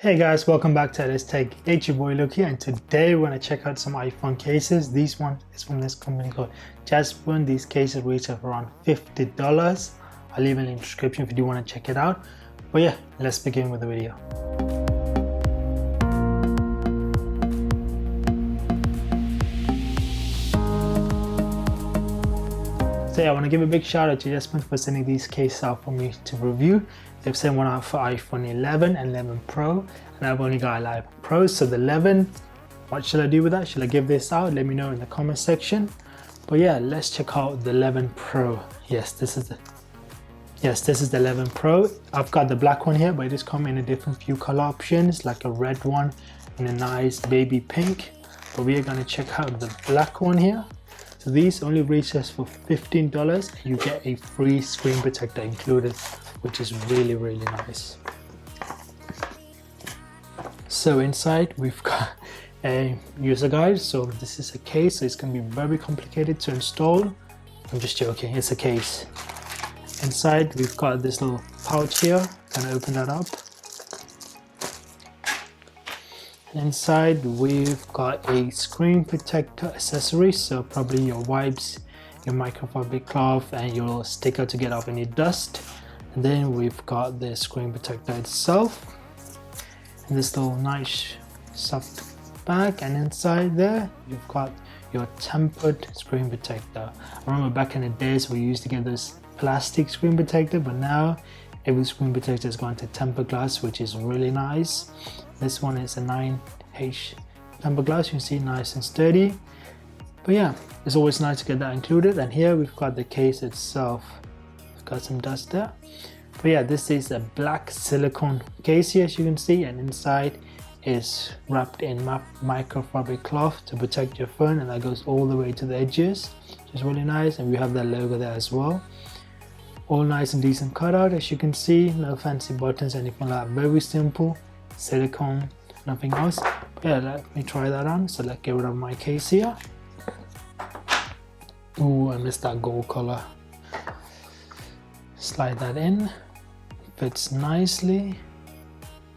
Hey guys, welcome back to Let's Tech. It's your boy Luke here, and today we're going to check out some iPhone cases. This one is from this company called Jasbon. These cases retail for around $50. I'll leave a link in the description if you do want to check it out. But yeah, let's begin with the video. So yeah, I want to give a big shout out to Jasbon for sending these cases out for me to review. They've sent one out for iPhone 11 and 11 Pro, and I've only got 11 Pro. So the 11, what should I do with that? Should I give this out? Let me know in the comment section. But yeah, let's check out the 11 Pro. Yes, this is the 11 Pro. I've got the black one here, but it just comes in a different few color options, like a red one and a nice baby pink. But we are going to check out the black one here. So these only retails for $15. You get a free screen protector included, which is really nice. So inside we've got a user guide. So this is a case, so it's going to be very complicated to install. I'm just joking, it's a case. Inside we've got this little pouch here. Gonna open that up. Inside we've got a screen protector accessory, so probably your wipes, your microfiber cloth, and your sticker to get off any dust. And then we've got the screen protector itself, and this little nice soft bag, and inside there you've got your tempered screen protector. I remember back in the days we used to get this plastic screen protector, but now every screen protector has gone to tempered glass, which is really nice. This one is a 9H tempered glass, you can see nice and sturdy. But yeah, it's always nice to get that included. And here we've got the case itself. We've got some dust there. But yeah, this is a black silicone case here, as you can see, and inside is wrapped in microfiber cloth to protect your phone, and that goes all the way to the edges, which is really nice. And we have that logo there as well. All nice and decent cutout, as you can see. No fancy buttons, anything like that. Very simple silicone, nothing else. But yeah, let me try that on. So let's get rid of my case here. Ooh, I missed that gold color. Slide that in. Fits nicely.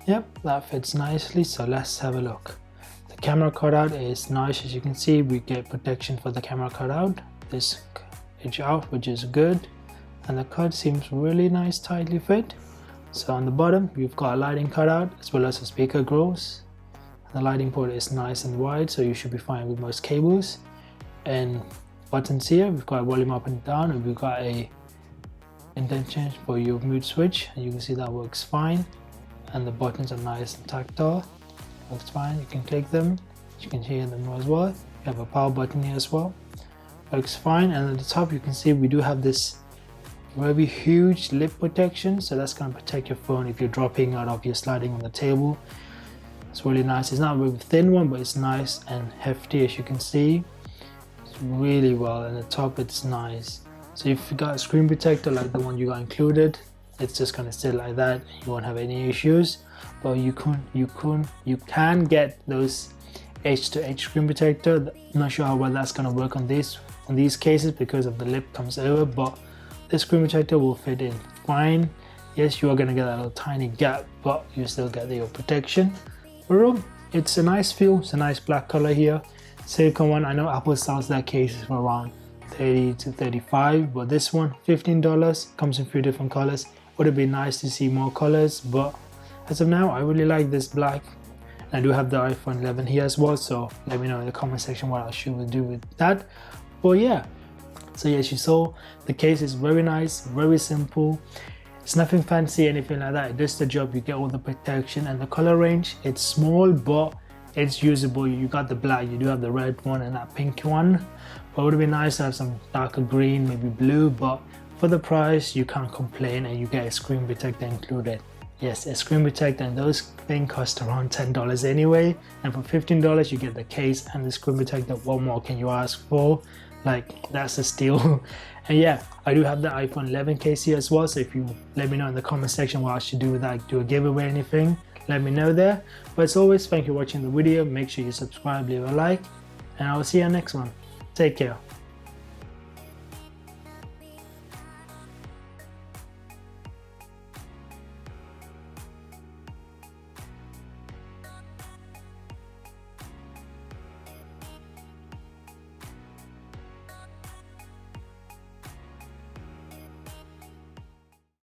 Yep, that fits nicely. So let's have a look. The camera cutout is nice, as you can see. We get protection for the camera cutout. This edge out, which is good. And the cut seems really nice, tightly fit. So on the bottom we've got a lighting cutout as well as a speaker grills. The lighting port is nice and wide, so you should be fine with most cables. And buttons here, we've got volume up and down, and we've got a indent change for your mood switch, and you can see that works fine. And the buttons are nice and tactile, works fine. You can click them, you can hear them as well. You have a power button here as well, works fine. And at the top you can see we do have this very huge lip protection, so that's going to protect your phone if you're dropping out of, you're sliding on the table. It's really nice. It's not a very thin one, but it's nice and hefty, as you can see. It's really well, and the top it's nice. So if you got a screen protector like the one you got included, it's just going to sit like that. You won't have any issues. But you can get those edge-to-edge screen protector. I'm not sure how well that's going to work on these cases because of the lip comes over, but this screen protector will fit in fine. Yes, you are going to get that little tiny gap, but you still get your protection. Overall, it's a nice feel. It's a nice black color here. Silicone one, I know Apple sells that case for around $30 to $35, but this one $15, comes in 3 different colors. Would have been nice to see more colors, but as of now I really like this black. I do have the iPhone 11 here as well, so let me know in the comment section what I should do with that. But yeah, so yes, you saw the case is very nice, very simple. It's nothing fancy, anything like that. It does the job. You get all the protection, and the color range, it's small but it's usable. You got the black, you do have the red one and that pink one, but it would be nice to have some darker green, maybe blue. But for the price you can't complain, and you get a screen protector included. Yes, a screen protector, and those things cost around $10 anyway, and for $15 you get the case and the screen protector. What more can you ask for? Like, that's a steal. And yeah, I do have the iPhone 11 case here as well, so if you let me know in the comment section what I should do with that, do a giveaway, anything, let me know there. But as always, thank you for watching the video. Make sure you subscribe, leave a like, and I will see you next one. Take care.